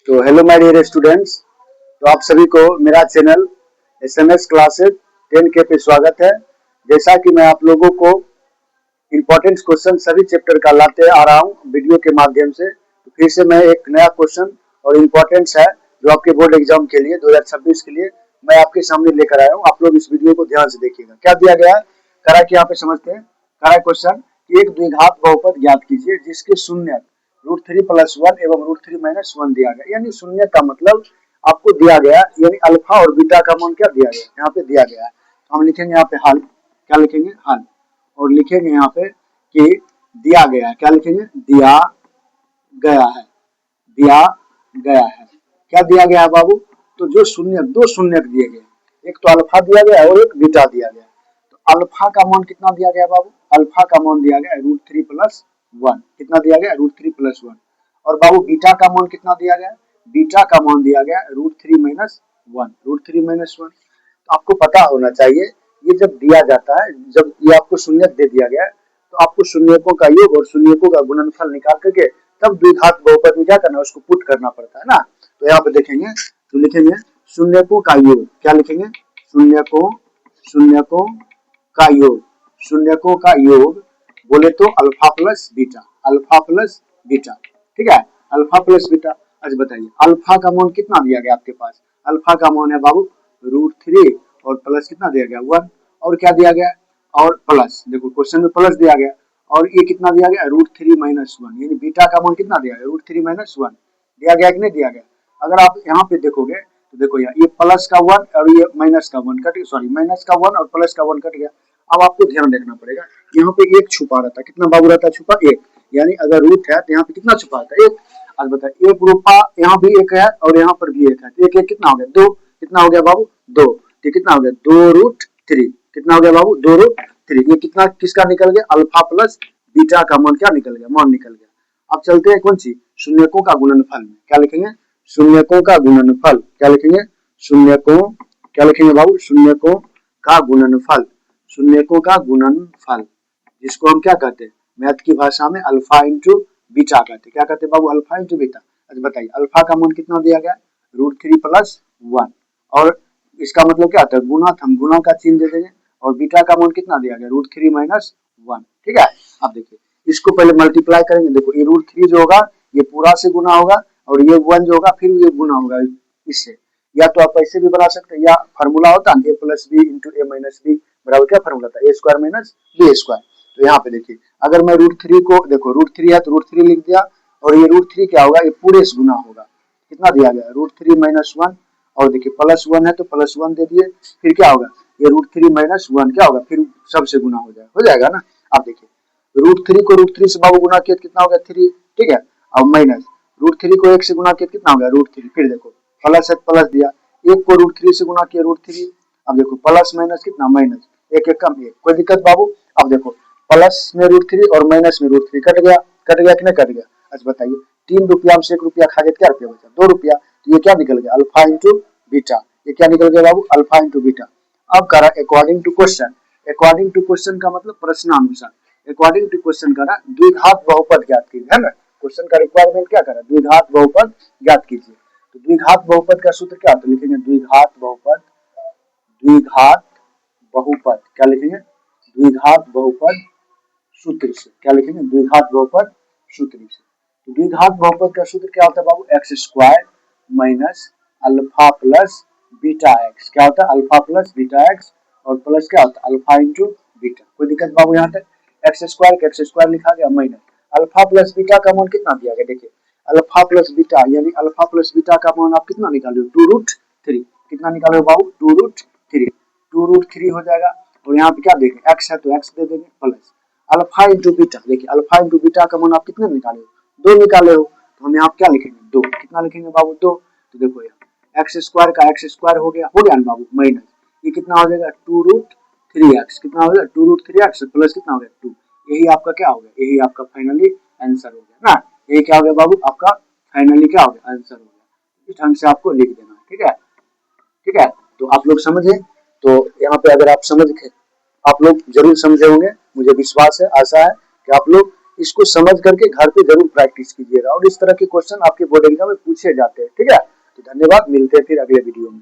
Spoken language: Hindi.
तो हेलो माय डियर स्टूडेंट्स। तो आप सभी को मेरा चैनल एसएमएस क्लासेस 10 के पे स्वागत है। जैसा कि मैं आप लोगों को इम्पोर्टेंट क्वेश्चन सभी चैप्टर का लाते आ रहा हूं वीडियो के माध्यम से, तो फिर से मैं एक नया क्वेश्चन और इम्पोर्टेंस है जो आपके बोर्ड एग्जाम के लिए 2026 के लिए मैं आपके सामने लेकर आया हूँ। आप लोग इस वीडियो को ध्यान से देखिएगा। क्या दिया गया है, करा कि यहाँ पे समझते हैं। करा क्वेश्चन कि एक द्विघात बहुपद ज्ञात कीजिए जिसके शून्य √3+1 एवं √3-1 दिया गया। यानी शून्य का मतलब आपको दिया गया, यानी अल्फा और बीटा का मान क्या दिया गया, यहाँ पे दिया गया है। तो हम लिखेंगे यहाँ पे हल। क्या लिखेंगे? हल। और लिखेंगे यहाँ पे कि दिया गया है। क्या लिखेंगे? दिया गया है। दिया गया है। क्या दिया गया है बाबू? तो जो शून्य, दो शून्य दिए गए, एक तो अल्फा दिया गया और एक बीटा दिया गया। तो अल्फा का मान कितना दिया गया बाबू? अल्फा का मान दिया गया √3+1। कितना दिया गया? √3+1। और बाबू बीटा का मान कितना दिया गया? बीटा का मान दिया गया √3-1। √3-1 तो आपको पता होना चाहिए, ये जब दिया जाता है, जब ये आपको शून्य दे दिया गया तो आपको शून्यकों का योग और शून्यकों का गुणनफल निकाल करके तब द्विघात बहुपद में क्या करना है, उसको पुट करना पड़ता है ना। तो यहाँ पे देखेंगे तो लिखेंगे शून्यकों का योग। क्या लिखेंगे? शून्यकों का योग। शून्यकों का योग बोले तो alpha plus beta. Alpha plus beta, ठीक है, अल्फा प्लस बीटा। अच्छा बताइए, अल्फा का मान कितना दिया गया आपके पास? अल्फा का मान है बाबू √3 और प्लस कितना दिया गया? 1। और क्या दिया गया? और प्लस, देखो क्वेश्चन में प्लस दिया गया और ये कितना दिया गया? √3-1। यानी बीटा का मान कितना दिया गया? √3-1 दिया गया कि नहीं दिया गया? अगर आप यहाँ पे देखोगे तो देखो यार, ये प्लस का 1 और ये माइनस का 1 कट गया, सॉरी माइनस का 1 और प्लस का 1 कट गया। अब आपको ध्यान रखना पड़ेगा, यहाँ पे एक छुपा रहता, कितना बाबू रहता छुपा? एक। यानी अगर रूट है तो यहाँ पे कितना छुपा रहता? एक। आज बताए, एक रूपा यहाँ भी एक है और यहाँ पर भी एक है, तो एक एक कितना हो गया? 2। कितना हो गया बाबू? 2। तो कितना हो गया? 2√3। कितना हो गया बाबू? 2√3। ये कितना किसका निकल गया? अल्फा प्लस बीटा का मान क्या निकल गया? मान निकल गया। अब चलते हैं कौन सी? शून्यकों का गुणनफल में। क्या लिखेंगे? शून्यकों का गुणनफल। क्या लिखेंगे? शून्यकों, क्या लिखेंगे बाबू? शून्यकों का गुणनफल। शून्यकों का गुणनफल जिसको हम क्या कहते हैं मैथ की भाषा में? अल्फा इंटू बीटा कहते हैं। क्या कहते हैं बाबू? Alpha into beta. अच्छा बताइए, अल्फा का मान कितना दिया गया? √3+1। और इसका मतलब क्या होता है? गुना, हम गुना का चिन्ह दे देंगे। और बीटा का मान कितना दिया गया? √3-1। ठीक है। अब देखिए, इसको पहले मल्टीप्लाई करेंगे। देखो ये √3 जो होगा ये पूरा से गुना होगा और ये 1 जो होगा फिर ये गुना होगा इससे। या तो आप ऐसे भी बना सकते हैं, या फॉर्मूला होता है a+b इंटू a-b बराबर क्या फॉर्मूला था? a² minus b²। तो यहाँ पे देखिए, अगर मैं √3 को, देखो √3 है तो √3 लिख दिया और ये √3 क्या होगा? ये पूरे से गुना होगा। कितना दिया गया? √3-1। और देखिए +1 है तो +1 दे दिए, फिर क्या होगा? ये √3-1 क्या होगा? फिर सबसे गुना हो जाएगा ना। आप देखिए, √3 को √3 से बाबू गुना किया कितना हो गया? 3। ठीक है। अब माइनस √3 को 1 से गुना किया कितना हो गया? √3। फिर देखो प्लस है, प्लस दिया, 1 को √3 से गुना किया √3। अब देखो प्लस माइनस कितना? माइनस। एक एक कम एक, कोई दिक्कत बाबू? अब देखो प्लस में √3 और माइनस में √3 कट गया। कट गया कि नहीं कट गया? अच्छा बताइए, 3 रुपया में से 1 रुपया खा गए, क्या रुपया बचा? 2 रुपया। तो ये क्या निकल गया? Alpha into beta. ये क्या निकल गया बाबू? Alpha into beta. अब करा according to question. According to question का मतलब प्रश्नानुसार। अकॉर्डिंग टू क्वेश्चन करा द्विघात बहुपद ज्ञात कीजिए, है ना। क्वेश्चन का रिक्वायरमेंट क्या करा? द्विघात बहुपद ज्ञात कीजिए। तो द्विघात बहुपद का सूत्र क्या होता है? लिखेंगे द्विघात बहुपद। द्विघात बहुपद क्या लिखेंगे? द्विघात बहुपद सूत्र से। क्या लिखेंगे? द्विघात बहुपद सूत्र से। तो द्विघात बहुपद का सूत्र क्या होता है बाबू? x² minus alpha plus beta x. क्या होता है? Alpha plus beta x. और प्लस क्या होता है? Alpha into beta. कोई दिक्कत बाबू? यहाँ तक x² लिखा गया माइनस अल्फा प्लस बीटा का मान कितना दिया गया? देखिए अल्फा प्लस बीटा, यानी अल्फा प्लस बीटा का मान आप कितना निकालो? 2√3। कितना निकालो बाबू? 2√3। 2√3 हो जाएगा। और यहाँ पे क्या देंगे? x है तो x दे देंगे प्लस अल्फा इंटू बीटा। देखिए अल्फा इंटू बीटा का मान आप कितने निकाले हो? 2 निकाले हो। तो हम यहाँ क्या लिखेंगे? 2। कितना लिखेंगे बाबू? 2। तो देखो यार x² का x² हो गया ना बाबू माइनस, ये कितना हो जाएगा? 2√3x। कितना हो गया? 2√3x प्लस कितना हो गया? 2। यही आपका क्या हो गया? यही आपका फाइनली आंसर हो गया ना। यही क्या हो गया बाबू? आपका फाइनली क्या हो गया? आंसर हो गया। इस ढंग से आपको लिख देना है, ठीक है। ठीक है, तो आप लोग समझे। तो यहाँ पे अगर आप समझ, आप लोग जरूर समझे होंगे, मुझे विश्वास है, आशा है कि आप लोग इसको समझ करके घर पे जरूर प्रैक्टिस कीजिएगा और इस तरह के क्वेश्चन आपके बोर्ड एग्जाम में पूछे जाते हैं। ठीक है, तो धन्यवाद, मिलते हैं फिर अगले वीडियो में।